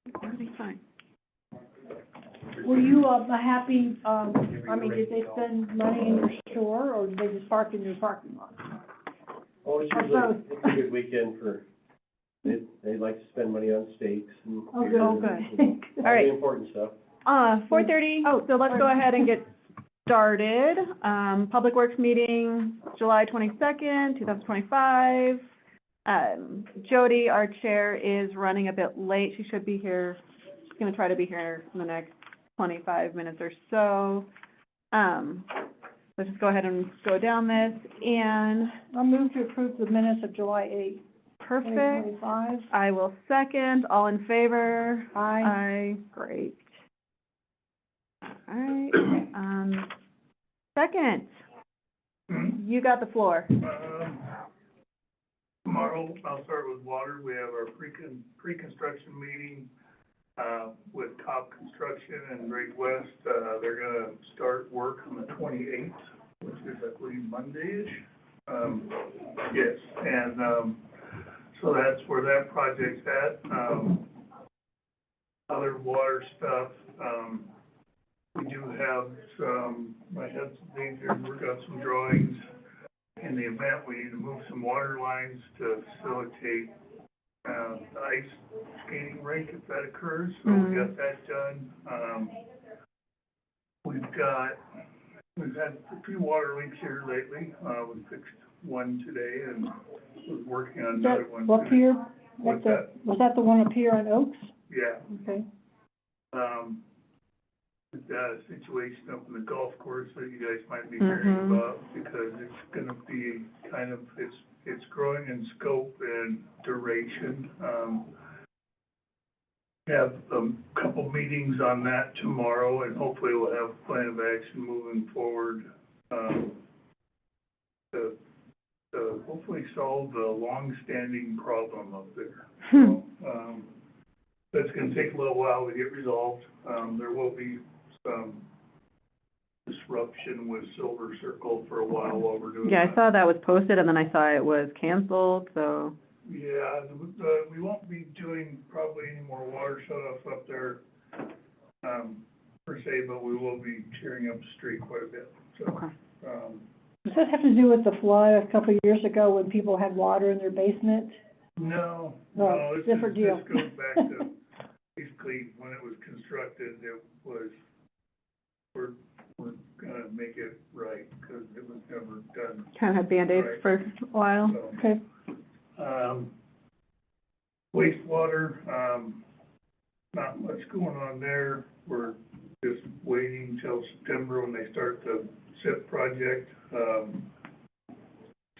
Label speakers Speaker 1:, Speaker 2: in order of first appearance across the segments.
Speaker 1: That'll be fine.
Speaker 2: Were you, happy, I mean, did they spend money in your store, or did they just park in your parking lot?
Speaker 3: Oh, it's usually, it's a good weekend for, they like to spend money on steaks and
Speaker 2: Oh,
Speaker 3: beer
Speaker 2: good.
Speaker 3: and
Speaker 1: All right.
Speaker 3: the important stuff.
Speaker 1: 4:30, so let's go ahead and get started. Public Works meeting, July 22nd, 2025. Jody, our chair, is running a bit late. She should be here, she's gonna try to be here in the next 25 minutes or so. Let's just go ahead and go down this, and
Speaker 2: I'll move to approve the minutes of July 8th,
Speaker 1: perfect.
Speaker 2: 2025.
Speaker 1: I will second. All in favor?
Speaker 2: Aye.
Speaker 1: Aye, great. All right, second, you got the floor.
Speaker 4: Tomorrow, I'll start with water. We have our pre-construction meeting, with Top Construction and Great West. They're gonna start work on the 28th, which is, I believe, Monday-ish. Yes, and, so that's where that project's at. Other water stuff, we do have some, I had some things here, work out some drawings. In the event, we need to move some water lines to facilitate, the ice skating rink if that occurs, so we got that done. We've had a few water leaks here lately. We fixed one today and was working on another one.
Speaker 2: What pier?
Speaker 4: What's that?
Speaker 2: Was that the one up here on Oaks?
Speaker 4: Yeah.
Speaker 2: Okay.
Speaker 4: We've got a situation up in the golf course that you guys might be hearing about, because it's gonna be kind of, it's growing in scope and duration. Have a couple meetings on that tomorrow, and hopefully we'll have a plan of action moving forward, to hopefully solve the long-standing problem up there. So, that's gonna take a little while to get resolved. There will be some disruption with Silver Circle for a while we're doing
Speaker 1: Yeah, I
Speaker 4: that.
Speaker 1: saw that was posted, and then I saw it was canceled, so.
Speaker 4: Yeah, we won't be doing probably any more water shut-offs up there, per se, but we will be tearing up the street quite a bit, so.
Speaker 1: Okay.
Speaker 2: Does that have to do with the flood a couple of years ago when people had water in their basement?
Speaker 4: No,
Speaker 2: No,
Speaker 4: this
Speaker 2: different deal.
Speaker 4: This goes back to basically when it was constructed, it was, we're gonna make it right, because it was never done.
Speaker 1: Kind of had Band-Aids
Speaker 4: Right.
Speaker 1: for a while.
Speaker 4: So,
Speaker 2: Okay.
Speaker 4: wastewater, not much going on there. We're just waiting till September when they start the SIP project.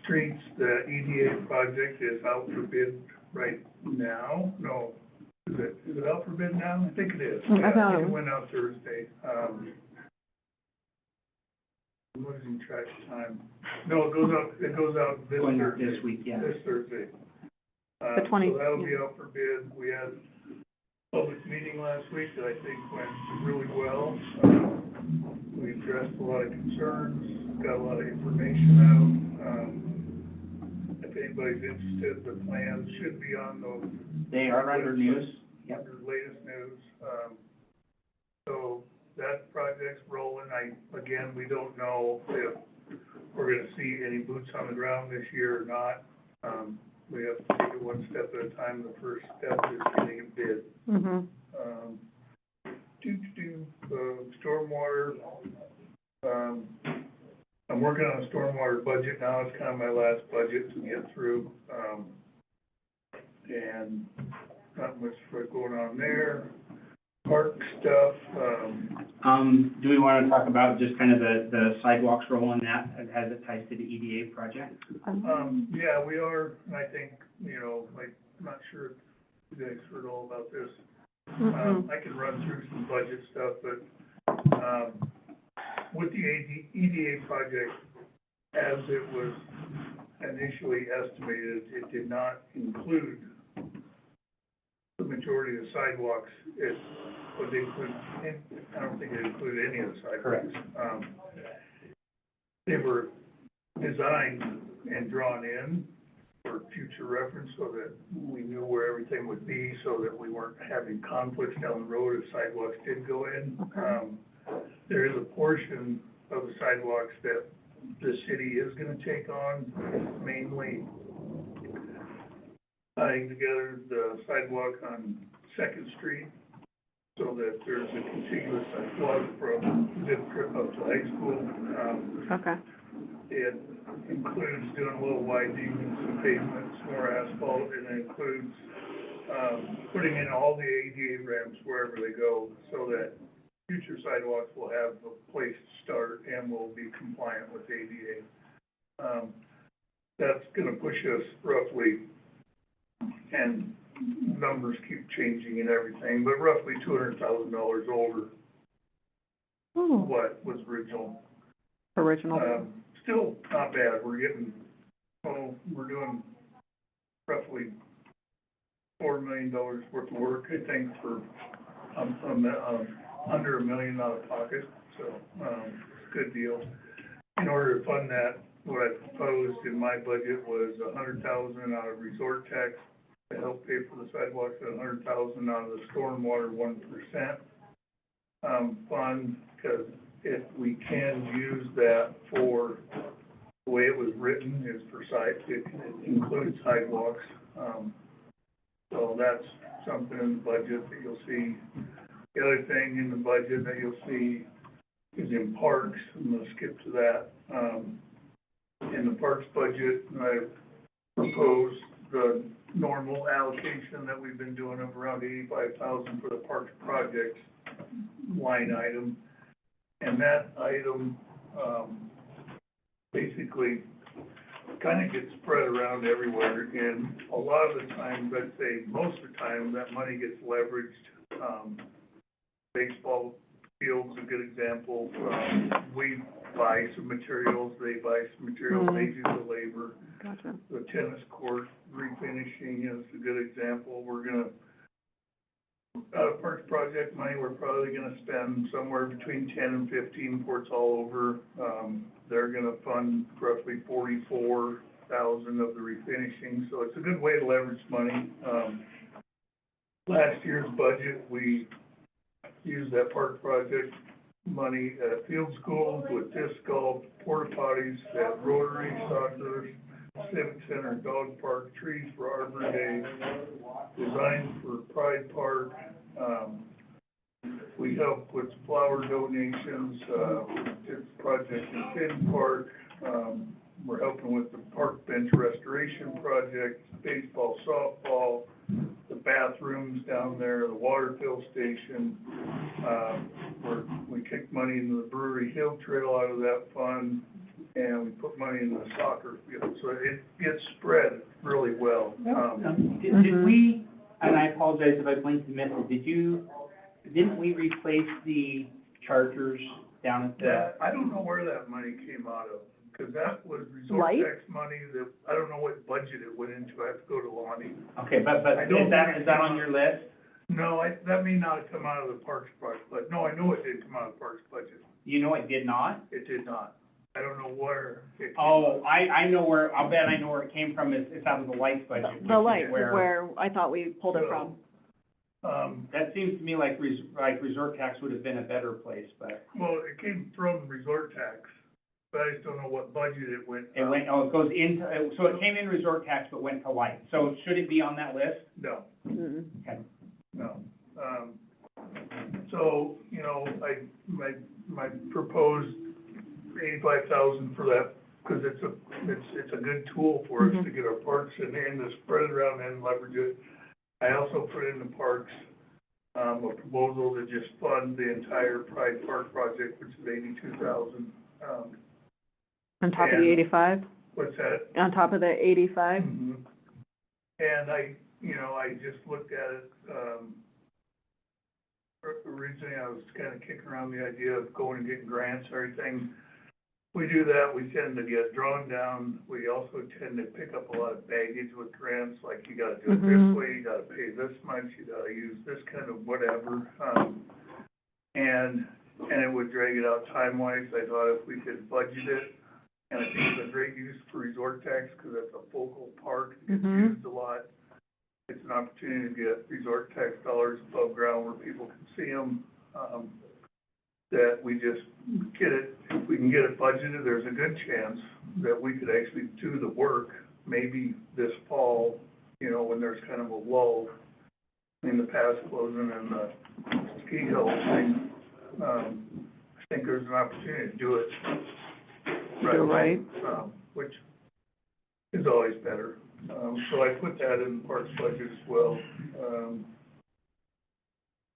Speaker 4: Streets, the EDA project is out for bid right now. No, is it out for bid now? I think it is.
Speaker 1: I thought it
Speaker 4: It
Speaker 1: was.
Speaker 4: went out Thursday. I'm losing track of time. No, it goes out this
Speaker 5: Going out
Speaker 4: Thursday.
Speaker 5: this week, yeah.
Speaker 4: This Thursday.
Speaker 1: The 20
Speaker 4: So that'll be out for bid. We had a public meeting last week that I think went really well. We addressed a lot of concerns, got a lot of information out. If anybody's interested, the plans should be on those.
Speaker 5: They are under news. Yep.
Speaker 4: Under latest news. So that project's rolling. Again, we don't know if we're gonna see any boots on the ground this year or not. We have to take it one step at a time. The first step is getting a bid. Stormwater, I'm working on a stormwater budget now. It's kind of my last budget to get through. And not much going on there. Park stuff,
Speaker 5: Do we want to talk about just kind of the sidewalks role in that, as it ties to the EDA project?
Speaker 4: yeah, we are, and I think, like, I'm not sure if you guys heard all about this. I can run through some budget stuff, but, with the EDA project, as it was initially estimated, it did not include the majority of the sidewalks. It would include, I don't think it included any of the sidewalks.
Speaker 5: Correct.
Speaker 4: They were designed and drawn in, for future reference, so that we knew where everything would be, so that we weren't having conflicts down the road if sidewalks did go in.
Speaker 1: Okay.
Speaker 4: There is a portion of the sidewalks that the city is gonna take on, mainly tying together the sidewalk on Second Street, so that there's a contiguous sidewalk from Zip Trip up to high school.
Speaker 1: Okay.
Speaker 4: It includes doing a little widening and some pavement, some more asphalt, and it includes, putting in all the ADA ramps wherever they go, so that future sidewalks will have a place to start and will be compliant with ADA. That's gonna push us roughly, and numbers keep changing and everything, but roughly $200,000 over
Speaker 1: Ooh,
Speaker 4: what was original.
Speaker 1: original.
Speaker 4: Still not bad, we're getting, we're doing roughly $4 million worth of work, I think, for, under $1 million out of pocket, so, it's a good deal. In order to fund that, what I proposed in my budget was $100,000 out of resort tax to help pay for the sidewalks, and $100,000 out of the stormwater 1%, fund, because if we can use that for, the way it was written is for it includes sidewalks. So that's something in the budget that you'll see. The other thing in the budget that you'll see is in parks. I'm gonna skip to that. In the parks budget, I proposed the normal allocation that we've been doing of around $85,000 for the parks projects line item. And that item, basically kind of gets spread around everywhere, and a lot of the times, I'd say most of the time, that money gets leveraged. Baseball field's a good example. We buy some materials, they buy some materials, they do the labor.
Speaker 1: Gotcha.
Speaker 4: The tennis court refinishing is a good example. We're gonna, out of parks project money, we're probably gonna spend somewhere between 10 and 15 courts all over. They're gonna fund roughly 44,000 of the refinishing, so it's a good way to leverage money. Last year's budget, we used that park project money at field schools with disc golf, porta potties, at Rotary, soccer, Civic Center, dog park, trees for Arbor Day, designs for Pride Park. We help with flower donations, did project in Finn Park. We're helping with the park bench restoration project, baseball, softball, the bathrooms down there, the water fill station. We kicked money into the Brewery Hill Trail out of that fund, and we put money into the soccer field, so it gets spread really well.
Speaker 5: Did we, and I apologize if I blinked and missed it, didn't we replace the chargers down at the?
Speaker 4: That, I don't know where that money came out of, because that was resort
Speaker 1: Light?
Speaker 4: tax money that, I don't know what budget it went into, I have to go to Lonnie.
Speaker 5: Okay, but
Speaker 4: I don't
Speaker 5: is that on your list?
Speaker 4: No, that may not have come out of the Parks budget, but no, I know it did come out of the Parks budget.
Speaker 5: You know it did not?
Speaker 4: It did not. I don't know where it came
Speaker 5: Oh,
Speaker 4: out.
Speaker 5: I know where, I'll bet I know where it came from, it's out of the lights budget. which
Speaker 1: The
Speaker 5: is
Speaker 1: light, where I thought we pulled it from.
Speaker 5: That seems to me like resort tax would have been a better place, but
Speaker 4: Well, it came from resort tax, but I just don't know what budget it went.
Speaker 5: it went, it goes into, so it came in resort tax but went to light. So should it be on that list?
Speaker 4: No,
Speaker 1: Mm-mm.
Speaker 5: Okay.
Speaker 4: no. So, you know, my proposed 85,000 for that, because it's a good tool for us to get our parks and to spread it around and leverage it. I also put in the parks, a proposal to just fund the entire Pride Park project, which is 82,000.
Speaker 1: On top of the
Speaker 4: And-
Speaker 1: 85?
Speaker 4: What's that?
Speaker 1: On top of the 85?
Speaker 4: Mhm. And I just looked at it, originally I was kind of kicking around the idea of going and getting grants or everything. We do that, we tend to get drawn down. We also tend to pick up a lot of baggage with grants, like you gotta do it this way, you gotta pay this much, you gotta use this kind of whatever. And it would drag it out time-wise. I thought if we could budget it, And I think it's a great use for resort tax, because it's a focal park, it gets
Speaker 1: Mhm.
Speaker 4: used a lot. It's an opportunity to get resort tax dollars above ground where people can see them. That we just get it, if we can get it budgeted, there's a good chance that we could actually do the work, maybe this fall, you know, when there's kind of a lull in the pass closing and the ski hill thing. I think there's an opportunity to do it
Speaker 1: Right.
Speaker 4: which is always better. So I put that in Parks budget as well.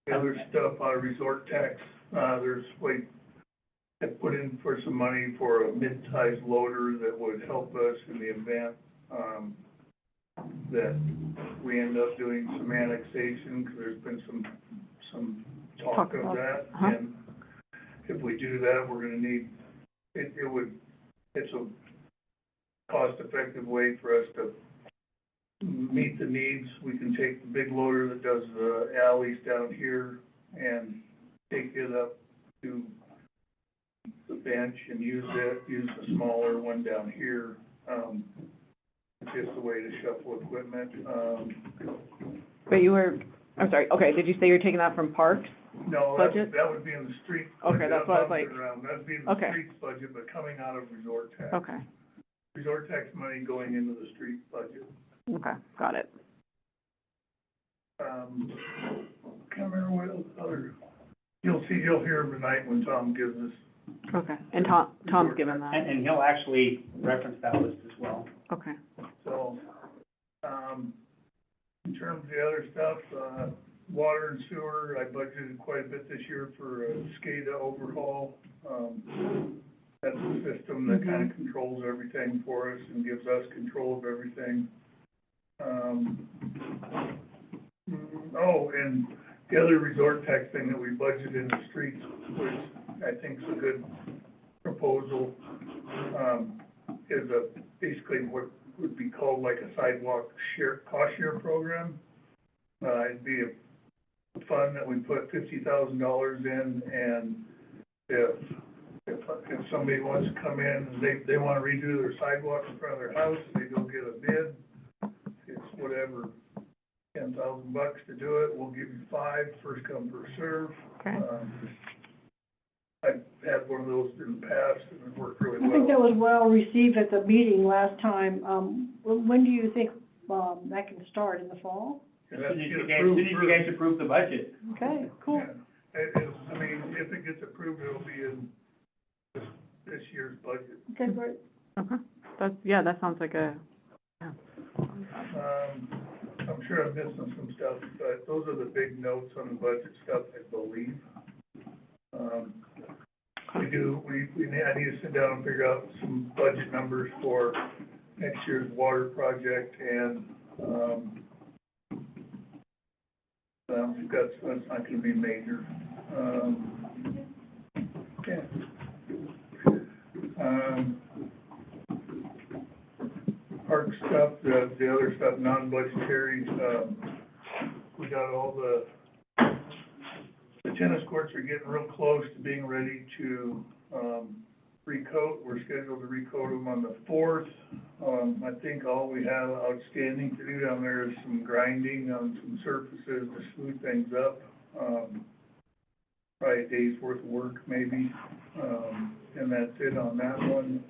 Speaker 4: The other stuff, resort tax, there's like, I put in for some money for a mid-size loader that would help us in the event, that we end up doing some annexation, because there's been some talk of
Speaker 1: about-
Speaker 4: that.
Speaker 1: uh-huh.
Speaker 4: And if we do that, we're gonna need, it's a cost-effective way for us to meet the needs. We can take the big loader that does the alleys down here and take it up to the bench and use the smaller one down here. It's just a way to shuffle equipment.
Speaker 1: But you were, I'm sorry, okay, did you say you're taking that from Parks?
Speaker 4: No,
Speaker 1: Budget?
Speaker 4: that would be in the street.
Speaker 1: Okay, that's what I was like-
Speaker 4: That'd be in the
Speaker 1: Okay.
Speaker 4: streets budget, but coming out of resort tax.
Speaker 1: Okay,
Speaker 4: Resort tax money going into the street budget.
Speaker 1: okay, got it.
Speaker 4: Can't remember what else other, you'll hear tonight when Tom gives us.
Speaker 1: Okay, and Tom's given that,
Speaker 5: And he'll actually reference that list as well.
Speaker 1: okay.
Speaker 4: So, in terms of the other stuff, water and sewer, I budgeted quite a bit this year for a SCADA overhaul. That's a system that kind of controls everything for us and gives us control of everything. And the other resort tax thing that we budgeted in the streets, which I think is a good proposal, is basically what would be called like a sidewalk cost share program. It'd be a fund that we put $50,000 in, and if somebody wants to come in and they want to redo their sidewalk in front of their house, they go get a bid. It's whatever, $10,000 to do it. We'll give you 5, first come, first serve.
Speaker 1: Okay.
Speaker 4: I've had one of those in the past, and it worked really
Speaker 2: I think that
Speaker 4: well.
Speaker 2: was well received at the meeting last time. When do you think, that can start, in the fall?
Speaker 5: As
Speaker 4: And that's
Speaker 5: soon as
Speaker 4: get
Speaker 5: you guys,
Speaker 4: approved
Speaker 5: as soon as you guys
Speaker 4: first.
Speaker 5: approve the budget.
Speaker 2: Okay, cool.
Speaker 4: Yeah. I mean, if it gets approved, it'll be in this year's budget.
Speaker 2: Okay, great.
Speaker 1: Okay, that sounds like a,
Speaker 4: I'm sure I'm missing some stuff, but those are the big notes on the budget stuff, I believe. I need to sit down and figure out some budget numbers for next year's water project, and, that's not gonna be major. Yeah. Park stuff, the other stuff, non-budgetary, we got all the tennis courts are getting real close to being ready to, recoat. We're scheduled to recoat them on the 4th. I think all we have outstanding to do down there is some grinding on some surfaces to smooth things up. Probably a day's worth of work, maybe, and that's it on that one.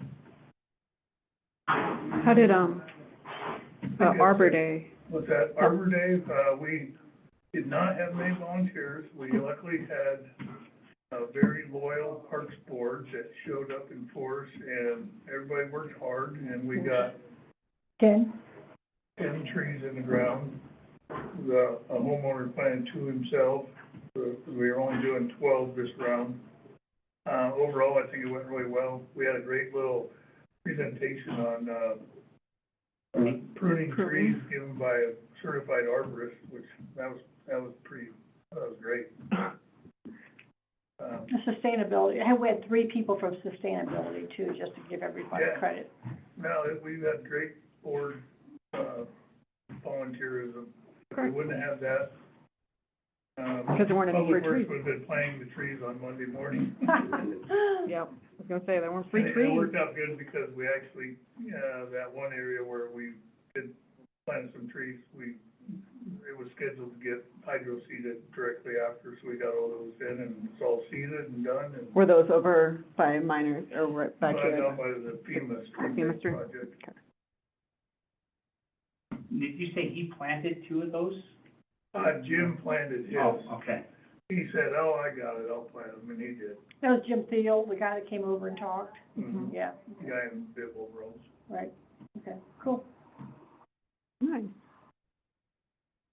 Speaker 1: how did, the Arbor Day,
Speaker 4: What's that, Arbor Day, we did not have many volunteers. We luckily had a very loyal Parks Board that showed up in force, and everybody worked hard, and we got
Speaker 2: 10?
Speaker 4: 10 trees in the ground. A homeowner planted 2 himself, so we were only doing 12 this round. Overall, I think it went really well. We had a great little presentation on, pruning trees given by a certified arborist, which that was great.
Speaker 2: Sustainability. We had 3 people from sustainability too, just to give everybody
Speaker 4: Yeah.
Speaker 2: credit.
Speaker 4: No, we've had great board, volunteerism. If we wouldn't have had that,
Speaker 1: Because there weren't any free
Speaker 4: Public Works
Speaker 1: trees.
Speaker 4: would have been planting the trees on Monday morning.
Speaker 1: Yep, I was gonna say, there weren't free
Speaker 4: And it
Speaker 1: trees.
Speaker 4: worked out good because we actually, that one area where we did plant some trees, it was scheduled to get hydro seeded directly after, so we got all those in and it's all seeded and done and.
Speaker 1: Were those over by miners, or right back here?
Speaker 4: Down by the FEMA
Speaker 1: FEMA
Speaker 4: street
Speaker 1: street?
Speaker 4: project.
Speaker 1: Okay.
Speaker 5: Did you say he planted 2 of those?
Speaker 4: Jim planted his.
Speaker 5: Oh, okay.
Speaker 4: He said, oh, I got it, I'll plant them, and he did.
Speaker 2: That was Jim Thiel, the guy that came over and talked.
Speaker 4: Mhm.
Speaker 2: Yeah,
Speaker 4: The guy in bib overalls.
Speaker 2: right, okay, cool.
Speaker 1: Nice.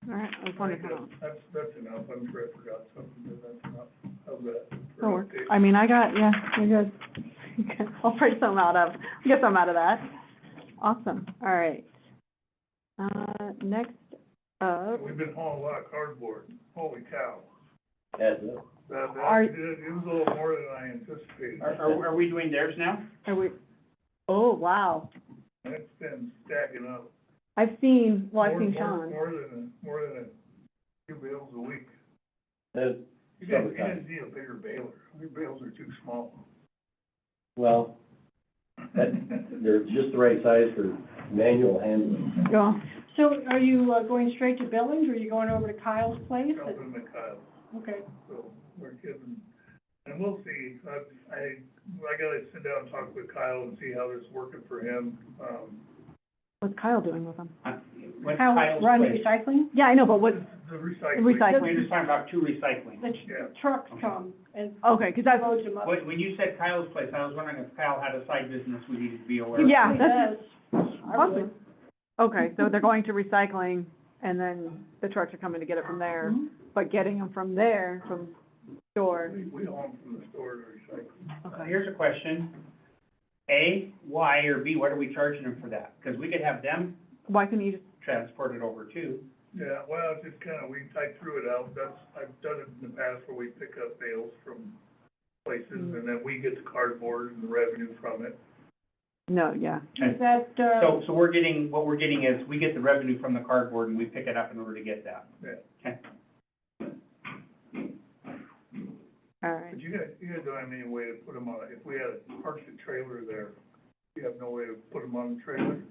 Speaker 1: All right, I was wondering how.
Speaker 4: That's enough, I'm sure I forgot something, but that's enough of that. for
Speaker 1: That'll work.
Speaker 4: update.
Speaker 1: I mean, yeah, you're good. I'll get some out of that. Awesome, all right. Next up,
Speaker 4: We've been hauling a lot of cardboard, holy cow.
Speaker 3: Adds up.
Speaker 4: It was a little more than I anticipated.
Speaker 5: Are we doing theirs now?
Speaker 1: are we, oh, wow.
Speaker 4: It's been stacking up.
Speaker 1: I've seen
Speaker 4: More
Speaker 1: Sean.
Speaker 4: than a few bales a week.
Speaker 3: That's
Speaker 4: You guys
Speaker 3: summertime.
Speaker 4: need a bigger baler, your bales are too small.
Speaker 3: Well, they're just the right size for manual handling.
Speaker 1: Yeah.
Speaker 2: So are you, going straight to Billings, or are you going over to Kyle's place?
Speaker 4: Helping Kyle,
Speaker 2: Okay,
Speaker 4: so we're giving, and we'll see. I gotta sit down and talk with Kyle and see how this is working for him.
Speaker 1: What's Kyle doing with them?
Speaker 5: What's
Speaker 2: Kyle,
Speaker 5: Kyle's
Speaker 2: run
Speaker 5: place?
Speaker 2: recycling?
Speaker 1: Yeah, I know, but what,
Speaker 4: The recycling.
Speaker 1: Recycling.
Speaker 5: We're just talking about 2 recycling.
Speaker 2: The
Speaker 4: Yeah.
Speaker 2: trucks come and
Speaker 1: okay, because that's,
Speaker 2: loads them up.
Speaker 5: When you said Kyle's place, I was wondering if Kyle had a side business we needed to be aware of.
Speaker 1: yeah,
Speaker 2: He
Speaker 1: that's,
Speaker 2: does. I
Speaker 1: awesome.
Speaker 2: would.
Speaker 1: Okay, so they're going to recycling, and then the trucks are coming to get it from there,
Speaker 2: Mhm.
Speaker 1: but getting them from there, from store.
Speaker 4: We haul them from the store to recycle.
Speaker 1: Okay.
Speaker 5: Here's a question. A, why, or B, what are we charging them for that? Because we could have them
Speaker 1: Why couldn't you just,
Speaker 5: transport it over too.
Speaker 4: Yeah, well, it's just kinda, I threw it out, I've done it in the past where we pick up bales from places, and then we get the cardboard and the revenue from it.
Speaker 1: no, yeah.
Speaker 2: Is that,
Speaker 5: So what we're getting is, we get the revenue from the cardboard and we pick it up in order to get that.
Speaker 4: Yeah.
Speaker 5: Okay.
Speaker 1: All right.
Speaker 4: But you guys don't have any way to put them on, if we had a parked trailer there, you have no way to put them on the trailer?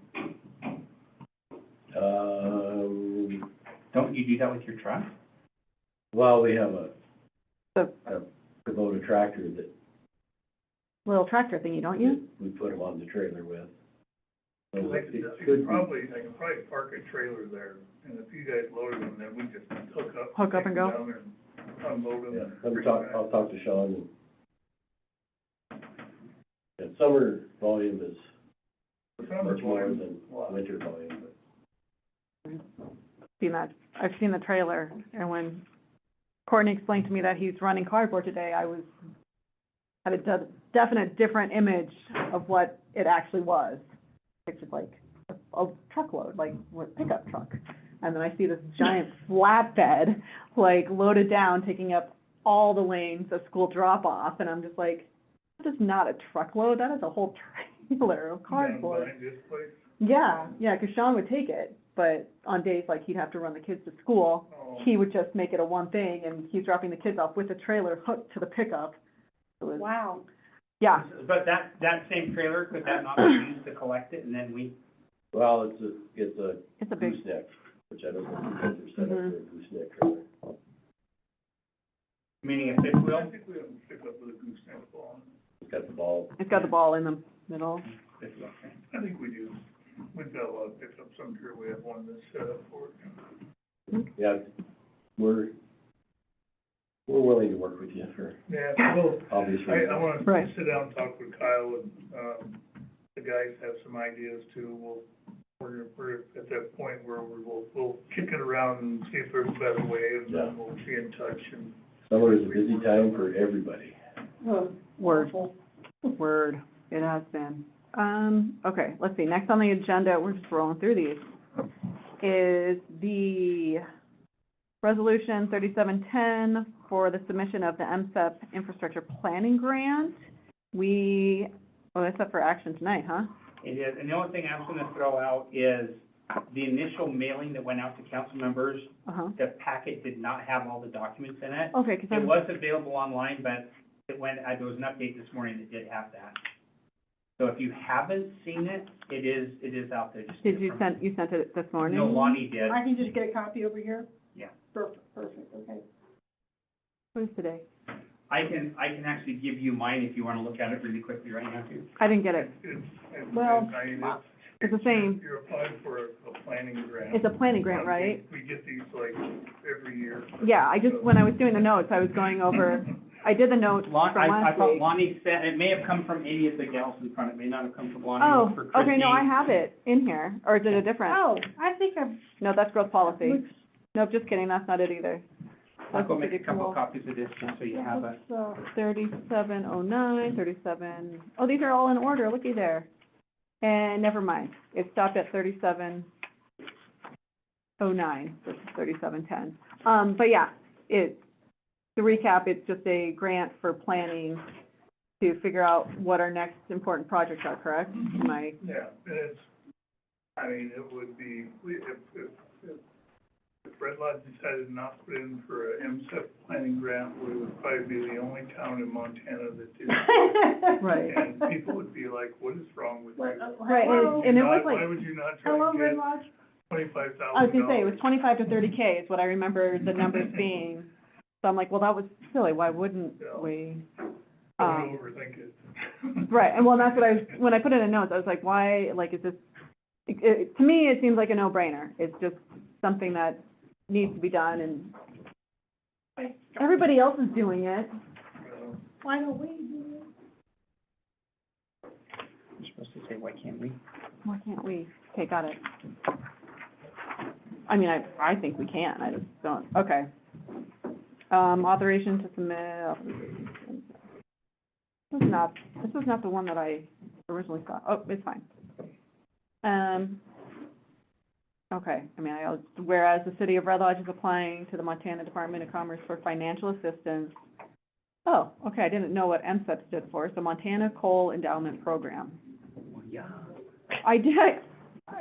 Speaker 5: Don't you do that with your truck?
Speaker 3: Well, we have
Speaker 1: The
Speaker 3: a Kubota tractor that
Speaker 1: little tractor thingy, don't you?
Speaker 3: we put them on the trailer with. So
Speaker 4: I
Speaker 3: it
Speaker 4: could
Speaker 3: could be,
Speaker 4: probably park a trailer there, and if you guys loaded them, then we just hook up.
Speaker 1: Hook up
Speaker 4: take
Speaker 1: and
Speaker 4: them
Speaker 1: go?
Speaker 4: down and unload them.
Speaker 3: yeah,
Speaker 4: and
Speaker 3: let me
Speaker 4: bring
Speaker 3: talk,
Speaker 4: them back.
Speaker 3: I'll talk to Sean and. Yeah, summer volume is
Speaker 4: Summer
Speaker 3: much more
Speaker 4: volume,
Speaker 3: than
Speaker 4: wow.
Speaker 3: winter volume, but.
Speaker 1: I've seen the trailer, and when Courtney explained to me that he's running cardboard today, had a definite different image of what it actually was. It's just like a truckload, like a pickup truck. And then I see this giant flatbed, like loaded down, taking up all the lanes of school drop-off, and I'm just like, that is not a truckload, that is a whole trailer of cardboard.
Speaker 4: Down behind this place?
Speaker 1: Yeah, 'cause Sean would take it, but on days like he'd have to run the kids to school,
Speaker 4: Oh.
Speaker 1: he would just make it a one thing, and he's dropping the kids off with the trailer hooked to the pickup. It was,
Speaker 2: wow.
Speaker 1: yeah,
Speaker 5: But that same trailer, could that not be used to collect it and then we,
Speaker 3: Well, it's a
Speaker 1: it's a big,
Speaker 3: gooseneck, which I don't know if you guys are set up for a gooseneck trailer.
Speaker 5: meaning a fifth
Speaker 4: I
Speaker 5: wheel?
Speaker 4: think we have to pick up with a gooseneck ball.
Speaker 3: It's got the ball.
Speaker 1: it's got the ball in the middle.
Speaker 5: Fifth wheel, okay.
Speaker 4: I think we do. We've got a lot of pickups. I'm sure we have one that's set up for it.
Speaker 3: Yeah, we're willing to work with you for
Speaker 4: Yeah, well,
Speaker 3: obvious
Speaker 4: I
Speaker 3: reasons.
Speaker 4: wanna
Speaker 1: Right.
Speaker 4: sit down and talk with Kyle and, the guys have some ideas too. We're at that point where we'll kick it around and see if there's a better way, and
Speaker 3: Yeah.
Speaker 4: then we'll be in touch and.
Speaker 3: Summer is a busy time for everybody.
Speaker 1: Word. Word, it has been. Okay, let's see, next on the agenda, we're just rolling through these, is the resolution 3710 for the submission of the MSEP Infrastructure Planning Grant. That's up for action tonight, huh?
Speaker 5: It is, and the only thing I'm gonna throw out is, the initial mailing that went out to council members,
Speaker 1: Uh-huh.
Speaker 5: the packet did not have all the documents in it.
Speaker 1: Okay, 'cause
Speaker 5: It
Speaker 1: I'm,
Speaker 5: was available online, but there was an update this morning that did have that. So if you haven't seen it, it is out there. Just
Speaker 1: did
Speaker 5: get
Speaker 1: you
Speaker 5: from-
Speaker 1: you sent it this morning?
Speaker 5: No, Lonnie did.
Speaker 2: I can just get a copy over here?
Speaker 5: Yeah.
Speaker 2: Perfect, okay.
Speaker 1: What is today?
Speaker 5: I can actually give you mine if you wanna look at it really quickly right now too.
Speaker 1: I didn't get it.
Speaker 2: Well,
Speaker 4: I mean,
Speaker 1: It's the same.
Speaker 4: You're applying for a planning grant.
Speaker 1: It's a planning grant, right?
Speaker 4: We get these like every year.
Speaker 1: Yeah, when I was doing the notes, I was going over, I did the notes from
Speaker 5: I
Speaker 1: last
Speaker 5: thought
Speaker 1: week.
Speaker 5: Lonnie said, it may have come from any of the gals in front, it may not have come from Lonnie,
Speaker 1: Oh,
Speaker 5: or for
Speaker 1: okay, no, I
Speaker 5: Christine.
Speaker 1: have it in here, or is it a different?
Speaker 2: Oh, I think I've,
Speaker 1: No, that's growth policy.
Speaker 2: looks,
Speaker 1: Nope, just kidding, that's not it either.
Speaker 5: I'll go
Speaker 1: That's
Speaker 5: make a
Speaker 1: pretty
Speaker 5: couple
Speaker 1: cool.
Speaker 5: copies of this, just so you
Speaker 2: it
Speaker 5: have it.
Speaker 2: looks,
Speaker 1: 3709, 37, oh, these are all in order, looky there. And never mind, it stopped at 3709 versus 3710. But yeah, to recap, it's just a grant for planning to figure out what our next important projects are, correct? Am I,
Speaker 4: Yeah, and I mean, it would be, if Red Lodge decided not to put in for a MSEP planning grant, we would probably be the only town in Montana that did.
Speaker 1: right,
Speaker 4: And people would be like, what is wrong with you?
Speaker 1: right,
Speaker 2: hello?
Speaker 1: and it was
Speaker 4: Why
Speaker 1: like,
Speaker 4: would you not try
Speaker 2: Hello,
Speaker 4: to
Speaker 2: Red
Speaker 4: get
Speaker 2: Lodge?
Speaker 4: $25,000?
Speaker 1: I was gonna say, it was 25 to 30K is what I remember the numbers being. So I'm like, well, that was silly, why wouldn't we?
Speaker 4: Don't overthink it.
Speaker 1: Right, and well, that's what when I put it in notes, I was like, why, like, is this, to me, it seems like a no-brainer. It's just something that needs to be done, and everybody else is doing it.
Speaker 2: Why don't we do it?
Speaker 5: You're supposed to say, why can't we?
Speaker 1: Why can't we? Okay, got it. I mean, I think we can, I just don't, okay. Authorization to submit, this is not the one that I originally saw. Oh, it's fine. Okay, I mean, whereas the city of Red Lodge is applying to the Montana Department of Commerce for financial assistance. Oh, okay, I didn't know what MSEP stood for, so Montana Coal Endowment Program.
Speaker 5: Well, yeah.
Speaker 1: I did,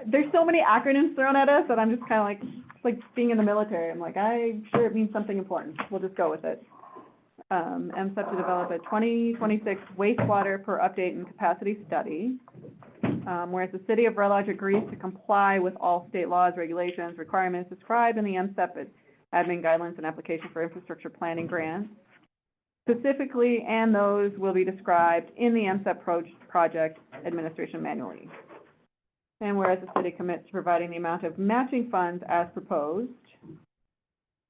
Speaker 1: there's so many acronyms thrown at us that I'm just kind of like, it's like being in the military. I'm like, I'm sure it means something important. We'll just go with it. MSEP to develop a 2026 wastewater per update and capacity study. Whereas the city of Red Lodge agrees to comply with all state laws, regulations, requirements described in the MSEP admin guidelines and application for infrastructure planning grants. Specifically, and those will be described in the MSEP project administration manually. And whereas the city commits to providing the amount of matching funds as proposed.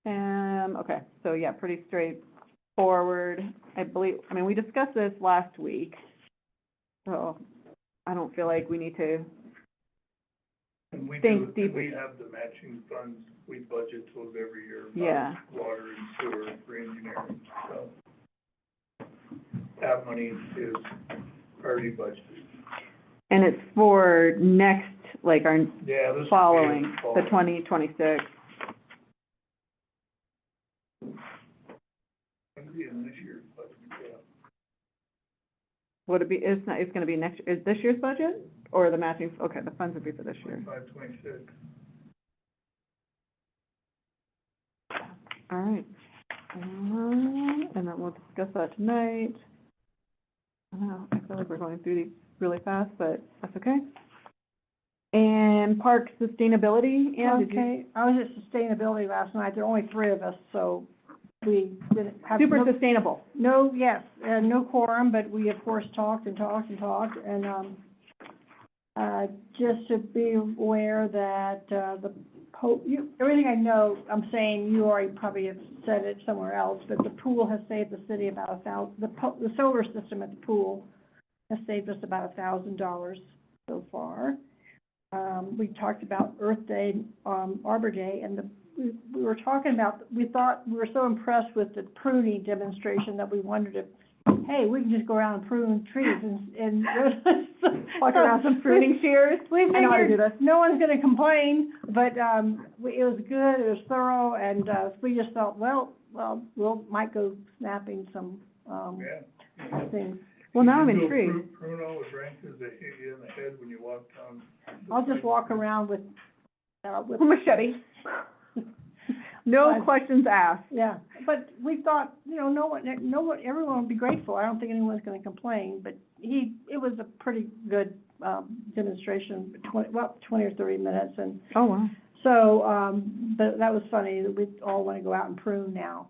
Speaker 1: Okay, so yeah, pretty straightforward. I mean, we discussed this last week, so I don't feel like we need to,
Speaker 4: And we
Speaker 1: think
Speaker 4: do,
Speaker 1: deep-
Speaker 4: we have the matching funds, we budget those every year.
Speaker 1: Yeah.
Speaker 4: Water and sewer for engineering, so. That money is already budgeted.
Speaker 1: and it's for next, like our
Speaker 4: Yeah, this.
Speaker 1: following, the 2026.
Speaker 4: It'll be in this year's budget, yeah.
Speaker 1: Would it be, it's gonna be is this year's budget, or the matching, okay, the funds would be for this year.
Speaker 4: 526.
Speaker 1: All right. And then we'll discuss that tonight. I don't know, I feel like we're going through these really fast, but that's okay. And park sustainability, Ann, did you?
Speaker 2: Okay, I was at sustainability last night, there are only 3 of us, so we didn't have.
Speaker 1: Super
Speaker 2: no-
Speaker 1: sustainable.
Speaker 2: No, yes, no quorum, but we of course talked and talked and talked, and, just to be aware that, everything I know, I'm saying, you already probably have said it somewhere else, but the pool has saved the city about the solar system at the pool has saved us about $1,000 so far. We talked about Earth Day, Arbor Day, and we were talking about, we were so impressed with the pruning demonstration that we wondered if, hey, we can just go around and prune trees and
Speaker 1: Walk around some pruning shears.
Speaker 2: We
Speaker 1: I know how to do
Speaker 2: figured
Speaker 1: this.
Speaker 2: no one's gonna complain, but, it was good, it was thorough, and, we just thought, well, might go snapping some,
Speaker 4: Yeah.
Speaker 2: things.
Speaker 1: Well, now I'm
Speaker 4: You do a
Speaker 1: intrigued.
Speaker 4: Pruno with branches that hit you in the head when you walk down. the
Speaker 2: I'll just
Speaker 4: street.
Speaker 2: walk around with with.
Speaker 1: Machete. No
Speaker 2: But-
Speaker 1: questions asked.
Speaker 2: Yeah, but we thought, no one, everyone would be grateful. I don't think anyone's gonna complain, but it was a pretty good, demonstration, 20 or 30 minutes, and
Speaker 1: Oh, wow.
Speaker 2: so, but that was funny, that we all wanna go out and prune now.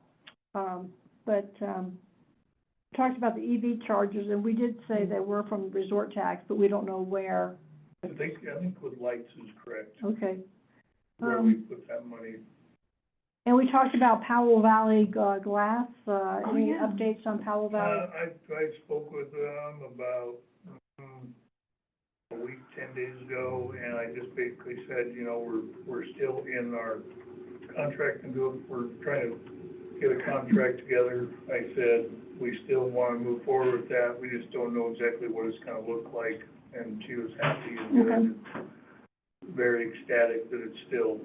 Speaker 2: Talked about the EV chargers, and we did say they were from resort tax, but we don't know where.
Speaker 4: I think with lights is correct,
Speaker 2: Okay.
Speaker 4: where we put that money.
Speaker 2: And we talked about Powell Valley, glass, any
Speaker 1: yeah.
Speaker 2: updates on Powell Valley?
Speaker 4: I spoke with them about, a week, 10 days ago, and I just basically said, we're still in our contract and we're trying to get a contract together. I said, we still want to move forward with that, we just don't know exactly what it's gonna look like, and she was happy and good, and very ecstatic that it's still,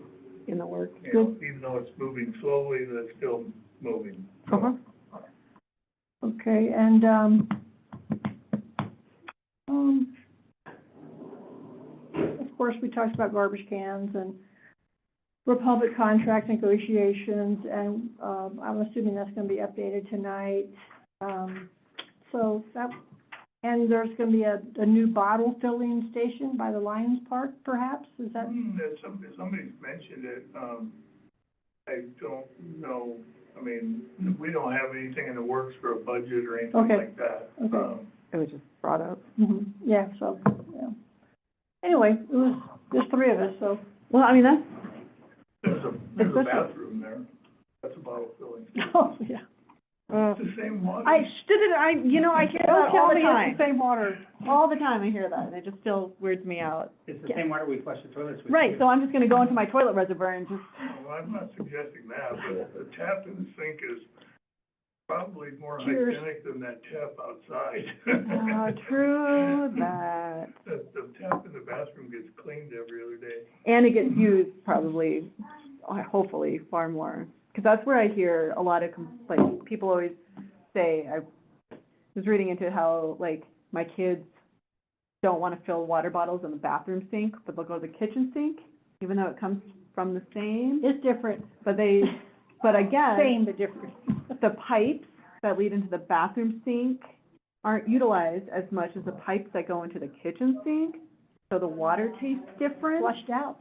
Speaker 1: In the work.
Speaker 4: even though it's moving slowly, that it's still moving.
Speaker 1: Uh-huh.
Speaker 2: Okay, and, of course, we talked about garbage cans and Republic contract negotiations, and, I'm assuming that's gonna be updated tonight. And there's gonna be a new bottle filling station by the Lions Park, perhaps, is that?
Speaker 4: Somebody's mentioned it, I don't know, we don't have anything in the works for a budget or anything
Speaker 2: Okay.
Speaker 4: like that.
Speaker 2: Okay.
Speaker 1: It was just brought up.
Speaker 2: Yeah, so, yeah. Anyway, there's three of us, so.
Speaker 1: Well, I mean, that's,
Speaker 4: There's a
Speaker 1: Especially-
Speaker 4: bathroom there, that's a bottle filling.
Speaker 2: Oh, yeah.
Speaker 4: It's the same water.
Speaker 2: I hear that
Speaker 1: Don't tell
Speaker 2: all the
Speaker 1: me
Speaker 2: time.
Speaker 1: it's the
Speaker 2: same water.
Speaker 1: all the time I hear that, and it just still weirds me out.
Speaker 5: It's the
Speaker 2: Yeah.
Speaker 5: same water we flush the toilets with.
Speaker 1: Right, so I'm just gonna go into my toilet reservoir and just,
Speaker 4: Well, I'm not suggesting that, but the tap in the sink is probably more
Speaker 2: Cheers.
Speaker 4: hygienic than that tap outside.
Speaker 1: true that.
Speaker 4: The tap in the bathroom gets cleaned every other day.
Speaker 1: And it gets used probably, hopefully, far more. Because that's where I hear a lot of, like, people always say, I was reading into how, like, my kids don't want to fill water bottles in the bathroom sink, but they'll go to the kitchen sink, even though it comes from the same.
Speaker 2: It's different.
Speaker 1: But again,
Speaker 2: Same, but different.
Speaker 1: the pipes that lead into the bathroom sink aren't utilized as much as the pipes that go into the kitchen sink, so the water tastes different.
Speaker 2: Flushed out.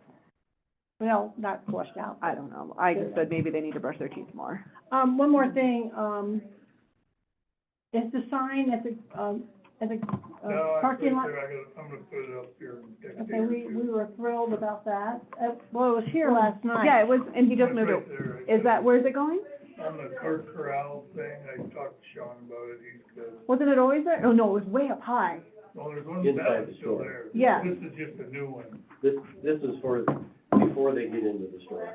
Speaker 2: Well, not flushed out.
Speaker 1: I don't know, I just said maybe they need to brush their teeth more.
Speaker 2: One more thing, is the sign at the
Speaker 4: No,
Speaker 2: parking lot?
Speaker 4: I'm gonna put it up here next
Speaker 2: Okay,
Speaker 4: day or
Speaker 2: we
Speaker 4: two.
Speaker 2: were thrilled about that. Well, it was here last night.
Speaker 1: Yeah, it was, and he just
Speaker 4: It's
Speaker 1: moved
Speaker 4: right
Speaker 1: it.
Speaker 4: there.
Speaker 1: Is that, where's it going?
Speaker 4: On the cart corral thing, I talked to Sean about it, he's good.
Speaker 1: Wasn't it always there? Oh, no, it was way up high.
Speaker 4: Well, there's one
Speaker 3: Inside
Speaker 4: back
Speaker 3: the
Speaker 4: still
Speaker 3: store.
Speaker 4: there.
Speaker 1: Yeah.
Speaker 4: This is just a new one.
Speaker 3: This is for before they get into the store.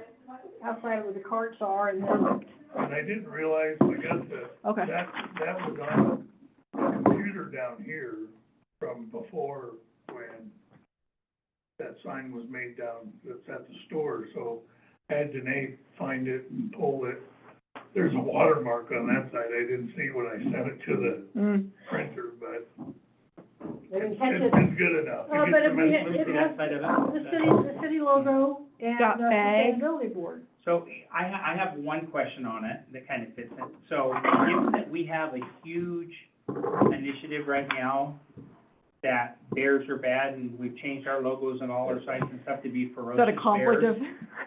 Speaker 2: Outside where the carts are and then,
Speaker 4: And I didn't realize, I guess
Speaker 1: Okay.
Speaker 4: that was on the computer down here from before when that sign was made down, that's at the store, so I had Danae find it and pull it. There's a watermark on that side, I didn't see when I sent it to the printer, but
Speaker 2: they didn't
Speaker 4: it's,
Speaker 2: catch it.
Speaker 4: it's good enough. It
Speaker 2: But
Speaker 4: gets
Speaker 2: if
Speaker 4: the
Speaker 2: we,
Speaker 4: message.
Speaker 2: it
Speaker 5: The
Speaker 2: has
Speaker 5: outside of it.
Speaker 2: the city logo and
Speaker 1: Got
Speaker 2: the
Speaker 1: bag.
Speaker 2: sustainability board.
Speaker 5: So I have one question on it that kind of fits in. So given that we have a huge initiative right now that bears are bad and we've changed our logos and all our sites and stuff to be
Speaker 1: Is
Speaker 5: ferocious
Speaker 1: that a conflict
Speaker 5: bears.
Speaker 1: of?